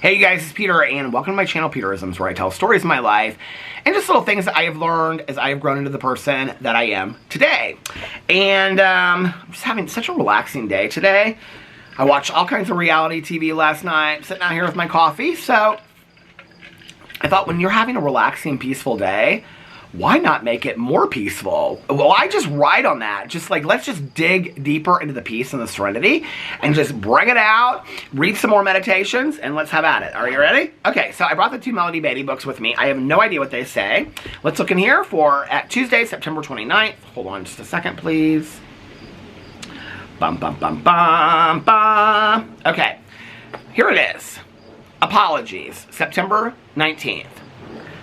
Hey you guys, it's Peter, and welcome to my channel, Peterisms, where I tell stories of my life and just little things that I have learned as I have grown into the person that I am today. And I'm just having such a relaxing day today. I watched all kinds of reality TV last night, sitting out here with my coffee, so I thought when you're having a relaxing, peaceful day, why not make it more peaceful? Well, I just ride on that. Just like, let's just dig deeper into the peace and the serenity and just bring it out, read some more meditations, and let's have at it. Are you ready? Okay, so I brought the two Melody Beatty books with me. I have no idea what they say. Let's look in here for at Tuesday, September 29th. Hold on just a second, please. Bum, bum, bum, bum, bum. Okay, here it is. Apologies, September 19th.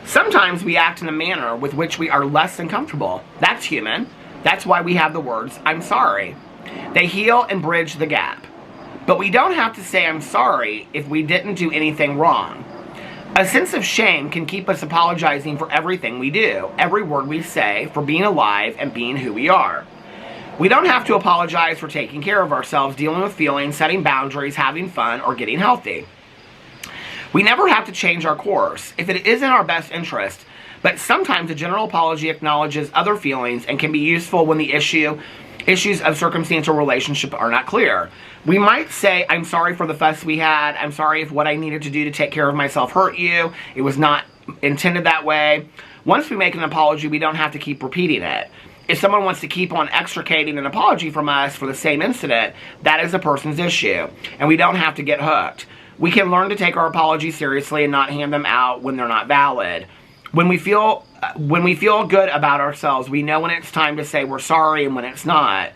Sometimes we act in a manner with which we are less than comfortable. That's human. That's why we have the words, I'm sorry. They heal and bridge the gap. But we don't have to say I'm sorry if we didn't do anything wrong. A sense of shame can keep us apologizing for everything we do, every word we say, for being alive and being who we are. We don't have to apologize for taking care of ourselves, dealing with feelings, setting boundaries, having fun, or getting healthy. We never have to change our course if it is in our best interest, but sometimes a general apology acknowledges other feelings and can be useful when the issues of circumstance or relationship are not clear. We might say, I'm sorry for the fuss we had, I'm sorry if what I needed to do to take care of myself hurt you, it was not intended that way. Once we make an apology, we don't have to keep repeating it. If someone wants to keep on extricating an apology from us for the same incident, that is a person's issue, and we don't have to get hooked. We can learn to take our apologies seriously and not hand them out when they're not valid. When we feel good about ourselves, we know when it's time to say we're sorry and when it's not.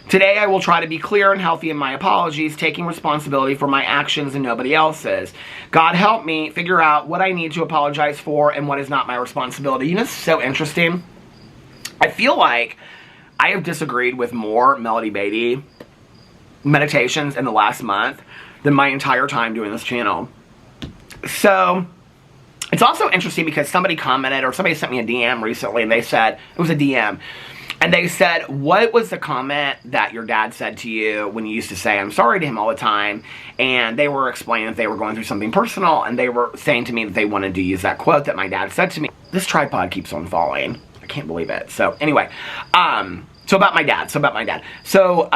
Today I will try to be clear and healthy in my apologies, taking responsibility for my actions and nobody else's. God help me figure out what I need to apologize for and what is not my responsibility. You know, it's so interesting. I feel like I have disagreed with more Melody Beatty meditations in the last month than my entire time doing this channel. So, it's also interesting because somebody commented, or somebody sent me a DM recently, and they said, it was a DM, and they said, what was the comment that your dad said to you when you used to say, I'm sorry to him all the time? And they were explaining that they were going through something personal, and they were saying to me that they wanted to use that quote that my dad said to me. This tripod keeps on falling. I can't believe it. So, anyway, so about my dad. So,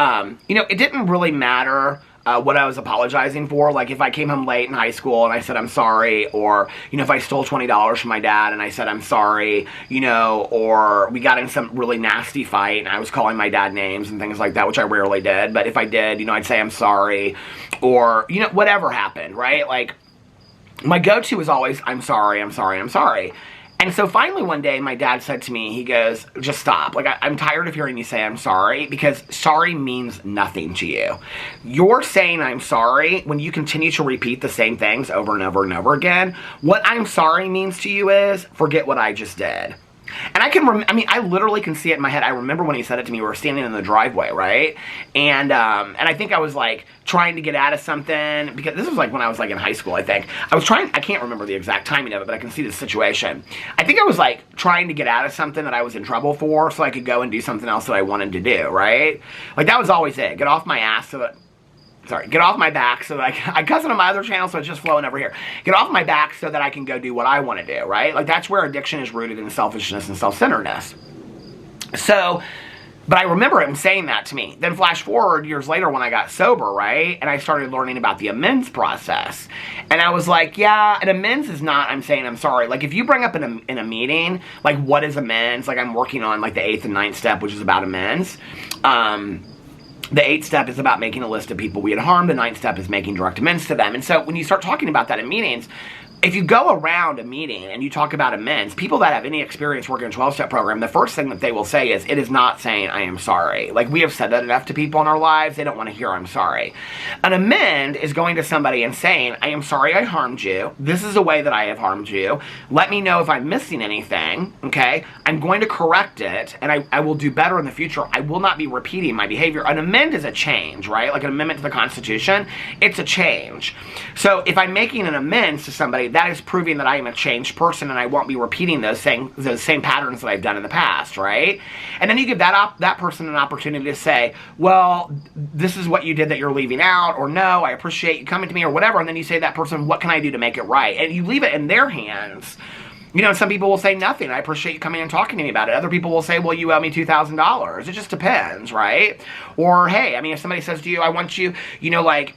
you know, it didn't really matter what I was apologizing for. Like if I came home late in high school and I said I'm sorry, or, you know, if I stole $20 from my dad and I said I'm sorry, you know, or we got in some really nasty fight and I was calling my dad names and things like that, which I rarely did, but if I did, you know, I'd say I'm sorry, or, you know, whatever happened, right? Like, my go-to is always, I'm sorry, I'm sorry, I'm sorry. And so finally one day my dad said to me, he goes, just stop. Like, I'm tired of hearing you say I'm sorry, because sorry means nothing to you. You're saying I'm sorry when you continue to repeat the same things over and over and over again. What I'm sorry means to you is, forget what I just did. And I literally can see it in my head. I remember when he said it to me, we were standing in the driveway, right? And I think I was like trying to get out of something, because this was like when I was like in high school, I think. I can't remember the exact timing of it, but I can see the situation. I think I was like trying to get out of something that I was in trouble for so I could go and do something else that I wanted to do, right? Like that was always it. Get off my ass so that, get off my back so that I cuss it on my other channel, so it's just flowing over here. Get off my back so that I can go do what I want to do, right? Like that's where addiction is rooted in selfishness and self-centeredness. So, but I remember him saying that to me. Then flash forward years later when I got sober, right? And I started learning about the amends process. And I was like, yeah, an amends is not, I'm saying I'm sorry. Like if you bring up in a meeting, like what is amends? Like I'm working on like the 8th and 9th step, which is about amends. The 8th step is about making a list of people we had harmed. The 9th step is making direct amends to them. And so when you start talking about that in meetings, if you go around a meeting and you talk about amends, people that have any experience working in a 12-step program, the first thing that they will say is, it is not saying I am sorry. Like we have said that enough to people in our lives, they don't want to hear I'm sorry. An amend is going to somebody and saying, I am sorry I harmed you. This is a way that I have harmed you. Let me know if I'm missing anything, okay? I'm going to correct it, and I will do better in the future. I will not be repeating my behavior. An amend is a change, right? Like an amendment to the Constitution, it's a change. So if I'm making an amends to somebody, that is proving that I am a changed person and I won't be repeating those same patterns that I've done in the past, right? And then you give that person an opportunity to say, well, this is what you did that you're leaving out, or no, I appreciate you coming to me, or whatever. And then you say to that person, what can I do to make it right? And you leave it in their hands. You know, some people will say nothing. I appreciate you coming and talking to me about it. Other people will say, well, you owe me $2,000. It just depends, right? Or, hey, I mean, if somebody says to you, I want you, you know, like,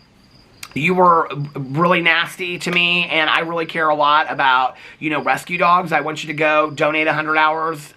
you were really nasty to me, and I really care a lot about, you know, rescue dogs. I want you to go donate 100 hours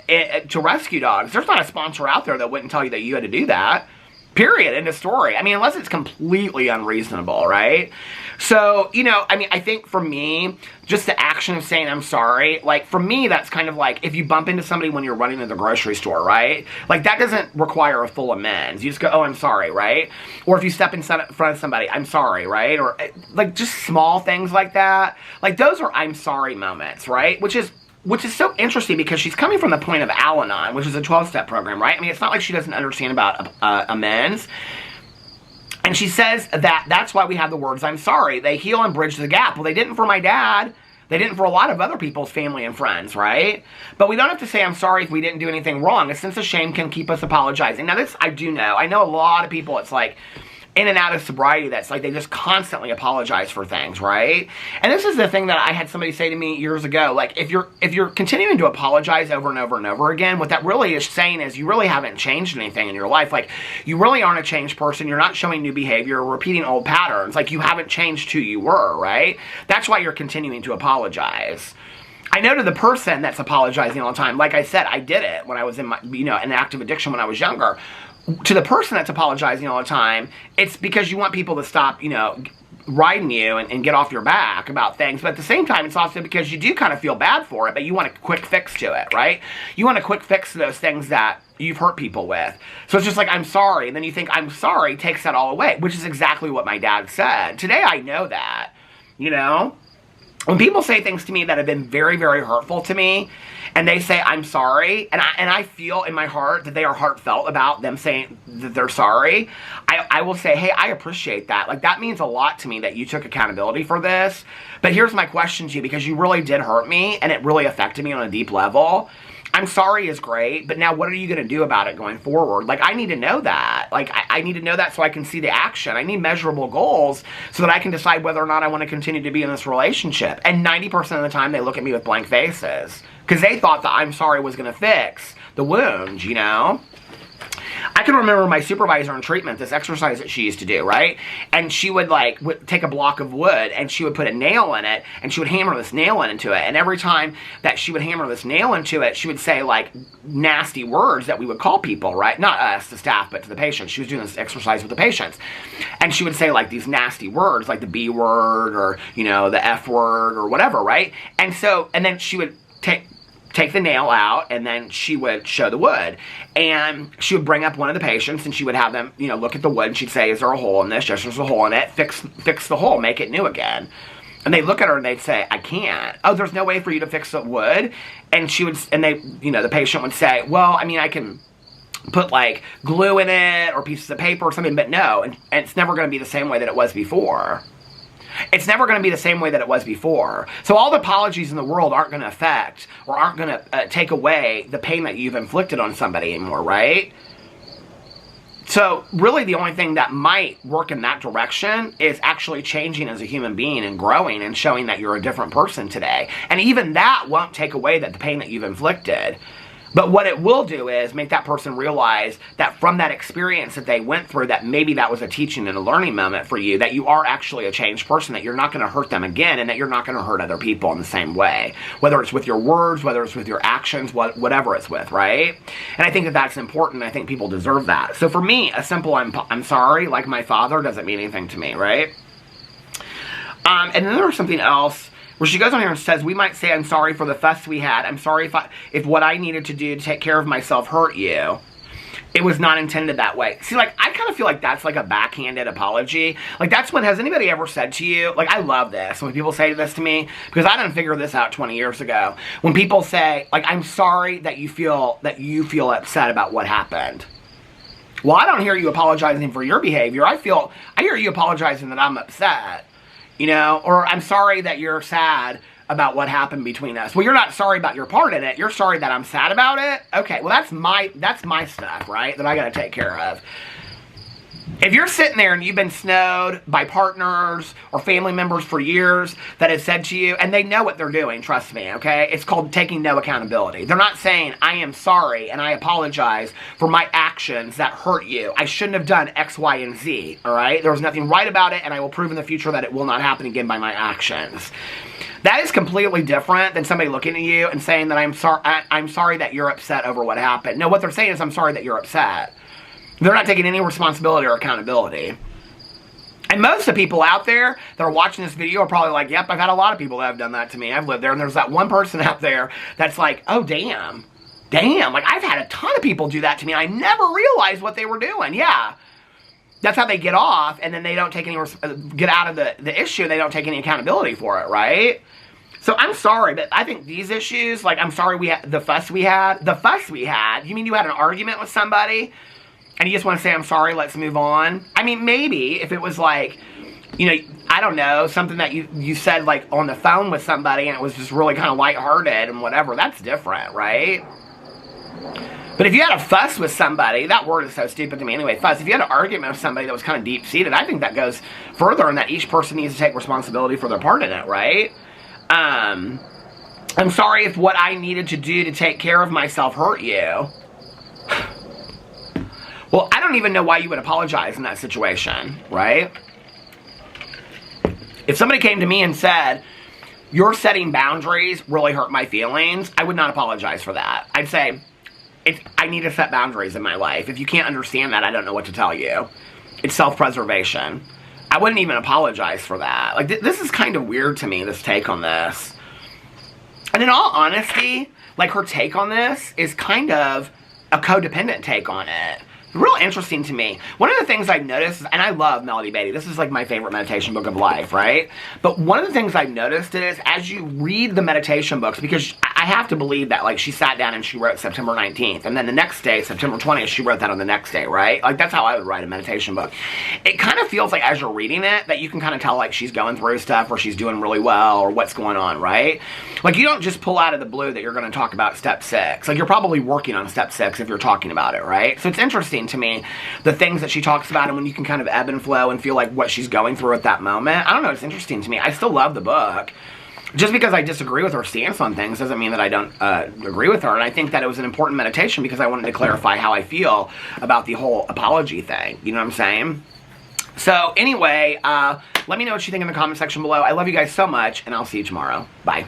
to rescue dogs. There's not a sponsor out there that wouldn't tell you that you had to do that. Period. End of story. I mean, unless it's completely unreasonable, right? So, you know, I mean, I think for me, just the action of saying I'm sorry, like, for me, that's kind of like if you bump into somebody when you're running to the grocery store, right? Like, that doesn't require a full amends. You just go, oh, I'm sorry, right? Or if you step in front of somebody, I'm sorry, right? Or, like, just small things like that. Like, those are I'm sorry moments, right? Which is so interesting because she's coming from the point of Al-Anon, which is a 12-step program, right? I mean, it's not like she doesn't understand about amends. And she says that that's why we have the words, I'm sorry. They heal and bridge the gap. Well, they didn't for my dad. They didn't for a lot of other people's family and friends, right? But we don't have to say I'm sorry if we didn't do anything wrong. A sense of shame can keep us apologizing. Now, this I do know. I know a lot of people, it's like, in and out of sobriety, that's like they just constantly apologize for things, right? And this is the thing that I had somebody say to me years ago, like, if you're continuing to apologize over and over and over again, what that really is saying is you really haven't changed anything in your life. Like, you really aren't a changed person. You're not showing new behavior or repeating old patterns. Like, you haven't changed who you were, right? That's why you're continuing to apologize. I know to the person that's apologizing all the time, like I said, I did it when I was in my, you know, an active addiction when I was younger. To the person that's apologizing all the time, it's because you want people to stop, you know, riding you and get off your back about things. But at the same time, it's also because you do kind of feel bad for it, but you want a quick fix to it, right? You want a quick fix to those things that you've hurt people with. So it's just like, I'm sorry. And then you think, I'm sorry takes that all away, which is exactly what my dad said. Today, I know that, you know? When people say things to me that have been very, very hurtful to me, and they say, I'm sorry, and I feel in my heart that they are heartfelt about them saying that they're sorry, I will say, hey, I appreciate that. Like, that means a lot to me that you took accountability for this. But here's my question to you, because you really did hurt me, and it really affected me on a deep level. I'm sorry is great, but now what are you going to do about it going forward? Like, I need to know that. Like, I need to know that so I can see the action. I need measurable goals so that I can decide whether or not I want to continue to be in this relationship. And 90% of the time, they look at me with blank faces because they thought that I'm sorry was going to fix the wound, you know? I can remember my supervisor in treatment, this exercise that she used to do, right? And she would, like, take a block of wood, and she would put a nail in it, and she would hammer this nail into it. And every time that she would hammer this nail into it, she would say, like, nasty words that we would call people, right? Not us, the staff, but to the patients. She was doing this exercise with the patients. And she would say, like, these nasty words, like the B word, or, you know, the F word, or whatever, right? And so, and then she would take the nail out, and then she would show the wood. And she would bring up one of the patients, and she would have them, you know, look at the wood, and she'd say, is there a hole in this? Yes, there's a hole in it. Fix the hole. Make it new again. And they'd look at her, and they'd say, I can't. Oh, there's no way for you to fix the wood? And she would, and they, you know, the patient would say, well, I mean, I can put, like, glue in it, or pieces of paper or something, but no. And it's never going to be the same way that it was before. It's never going to be the same way that it was before. So all the apologies in the world aren't going to affect or aren't going to take away the pain that you've inflicted on somebody anymore, right? So really the only thing that might work in that direction is actually changing as a human being and growing and showing that you're a different person today. And even that won't take away the pain that you've inflicted. But what it will do is make that person realize that from that experience that they went through, that maybe that was a teaching and a learning moment for you, that you are actually a changed person, that you're not going to hurt them again, and that you're not going to hurt other people in the same way. Whether it's with your words, whether it's with your actions, whatever it's with, right? And I think that that's important. I think people deserve that. So for me, a simple I'm sorry, like my father, doesn't mean anything to me, right? And then there's something else where she goes on here and says, we might say, I'm sorry for the fuss we had. I'm sorry if what I needed to do to take care of myself hurt you. It was not intended that way. See, like, I kind of feel like that's like a backhanded apology. Like, that's when, has anybody ever said to you, like, I love this when people say this to me, because I didn't figure this out 20 years ago. When people say, like, I'm sorry that you feel upset about what happened. Well, I don't hear you apologizing for your behavior. I hear you apologizing that I'm upset. You know, or I'm sorry that you're sad about what happened between us. Well, you're not sorry about your part in it. You're sorry that I'm sad about it. Okay, well that's my stuff, right? That I got to take care of. If you're sitting there and you've been snowed by partners or family members for years that have said to you, and they know what they're doing, trust me, okay? It's called taking no accountability. They're not saying, I am sorry and I apologize for my actions that hurt you. I shouldn't have done X, Y, and Z, all right? There was nothing right about it, and I will prove in the future that it will not happen again by my actions. That is completely different than somebody looking at you and saying that I'm sorry that you're upset over what happened. No, what they're saying is, I'm sorry that you're upset. They're not taking any responsibility or accountability. And most of the people out there that are watching this video are probably like, yep, I've had a lot of people that have done that to me. I've lived there. And there's that one person out there that's like, oh, damn. Like, I've had a ton of people do that to me. I never realized what they were doing. Yeah. That's how they get off, and then they don't take any, get out of the issue, and they don't take any accountability for it, right? So I'm sorry, but I think these issues, like, I'm sorry the fuss we had, you mean you had an argument with somebody? And you just want to say, I'm sorry, let's move on? I mean, maybe if it was like, you know, I don't know, something that you said like on the phone with somebody and it was just really kind of lighthearted and whatever, that's different, right? But if you had a fuss with somebody, that word is so stupid to me anyway, fuss, if you had an argument with somebody that was kind of deep-seated, I think that goes further in that each person needs to take responsibility for their part in it, right? I'm sorry if what I needed to do to take care of myself hurt you. Well, I don't even know why you would apologize in that situation, right? If somebody came to me and said, your setting boundaries really hurt my feelings, I would not apologize for that. I'd say, I need to set boundaries in my life. If you can't understand that, I don't know what to tell you. It's self-preservation. I wouldn't even apologize for that. Like, this is kind of weird to me, this take on this. And in all honesty, like, her take on this is kind of a codependent take on it. Real interesting to me. One of the things I've noticed, and I love Melody Beatty, this is like my favorite meditation book of life, right? But one of the things I've noticed is, as you read the meditation books, because I have to believe that, like, she sat down and she wrote September 19th, and then the next day, September 20th, she wrote that on the next day, right? Like, that's how I would write a meditation book. It kind of feels like, as you're reading it, that you can kind of tell, like, she's going through stuff, or she's doing really well, or what's going on, right? Like, you don't just pull out of the blue that you're going to talk about step 6. Like, you're probably working on step 6 if you're talking about it, right? So it's interesting to me, the things that she talks about, and when you can kind of ebb and flow and feel like what she's going through at that moment. I don't know, it's interesting to me. I still love the book. Just because I disagree with her stance on things doesn't mean that I don't agree with her. And I think that it was an important meditation because I wanted to clarify how I feel about the whole apology thing. You know what I'm saying? So anyway, let me know what you think in the comment section below. I love you guys so much, and I'll see you tomorrow. Bye.